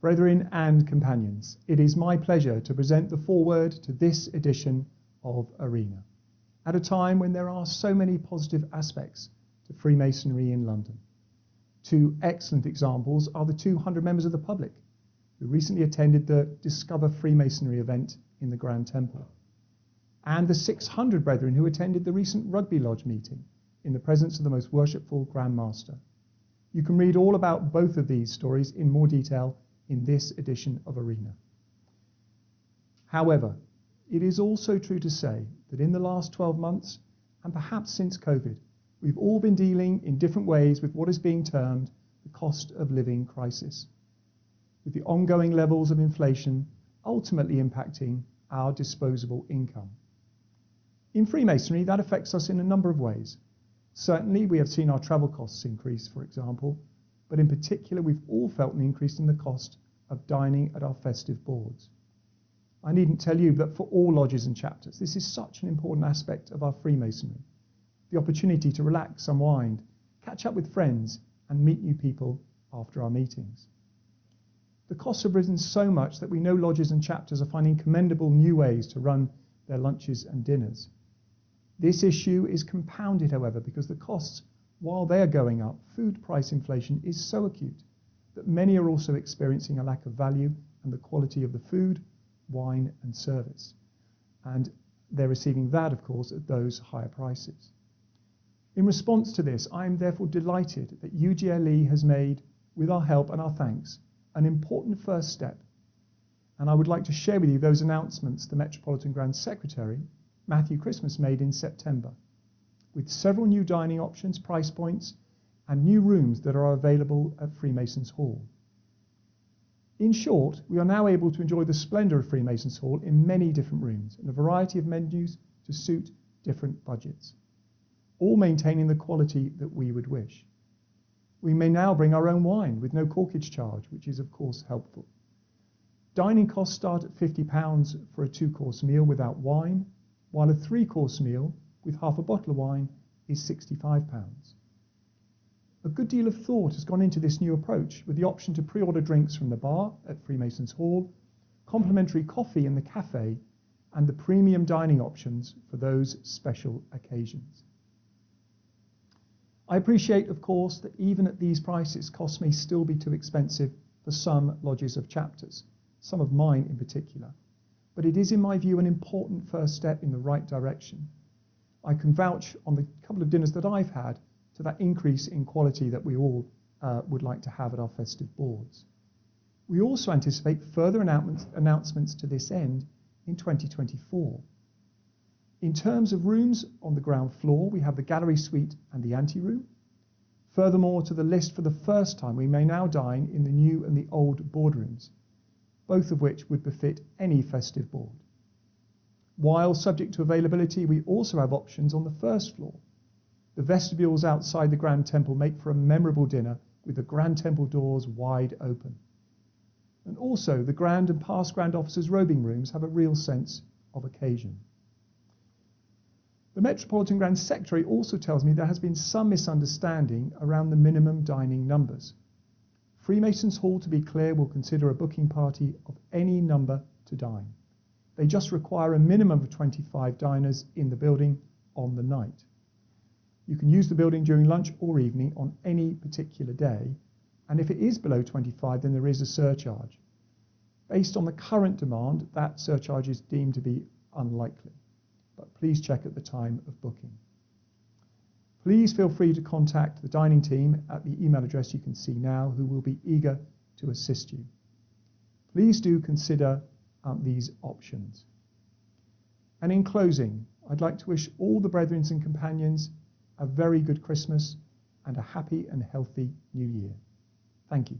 Brethren and companions, it is my pleasure to present the foreword to this edition of Arena, at a time when there are so many positive aspects to Freemasonry in London. Two excellent examples are the 200 members of the public who recently attended the Discover Freemasonry event in the Grand Temple, and the 600 brethren who attended the recent Rugby Lodge meeting in the presence of the most worshipful Grand Master. You can read all about both of these stories in more detail in this edition of Arena. However, it is also true to say that in the last 12 months, and perhaps since COVID, we've all been dealing in different ways with what is being termed the cost of living crisis, with the ongoing levels of inflation ultimately impacting our disposable income. In Freemasonry, that affects us in a number of ways. Certainly, we have seen our travel costs increase, for example, but in particular, we've all felt an increase in the cost of dining at our festive boards. I needn't tell you that for all lodges and chapters, this is such an important aspect of our Freemasonry. The opportunity to relax, unwind, catch up with friends, and meet new people after our meetings. The costs have risen so much that we know lodges and chapters are finding commendable new ways to run their lunches and dinners. This issue is compounded, however, because the costs, while they are going up, food price inflation is so acute that many are also experiencing a lack of value and the quality of the food, wine and service. And they're receiving that, of course, at those higher prices. In response to this, I am therefore delighted that UGLE has made, with our help and our thanks, an important first step. And I would like to share with you those announcements the Metropolitan Grand Secretary, Matthew Christmas, made in September, with several new dining options, price points, and new rooms that are available at Freemasons Hall. In short, we are now able to enjoy the splendour of Freemasons Hall in many different rooms and a variety of menus to suit different budgets, all maintaining the quality that we would wish. We may now bring our own wine with no corkage charge, which is of course helpful. Dining costs start at £50 for a 2-course meal without wine, while a 3-course meal with half a bottle of wine is £65. A good deal of thought has gone into this new approach, with the option to pre-order drinks from the bar at Freemasons Hall, complimentary coffee in the cafe, and the premium dining options for those special occasions. I appreciate, of course, that even at these prices, costs may still be too expensive for some lodges of chapters, some of mine in particular, but it is, in my view, an important first step in the right direction. I can vouch on the couple of dinners that I've had to that increase in quality that we all would like to have at our festive boards. We also anticipate further announcements to this end in 2024. In terms of rooms on the ground floor, we have the gallery suite and the anteroom. Furthermore, to the list for the first time, we may now dine in the new and the old boardrooms, both of which would befit any festive board. While subject to availability, we also have options on the first floor. The vestibules outside the Grand Temple make for a memorable dinner with the Grand Temple doors wide open. And also, the Grand and past Grand Officers' robing rooms have a real sense of occasion. The Metropolitan Grand Secretary also tells me there has been some misunderstanding around the minimum dining numbers. Freemasons Hall, to be clear, will consider a booking party of any number to dine. They just require a minimum of 25 diners in the building on the night. You can use the building during lunch or evening on any particular day, and if it is below 25, then there is a surcharge. Based on the current demand, that surcharge is deemed to be unlikely, but please check at the time of booking. Please feel free to contact the dining team at the email address you can see now, who will be eager to assist you. Please do consider these options. And in closing, I'd like to wish all the brethren and companions a very good Christmas and a happy and healthy New Year. Thank you.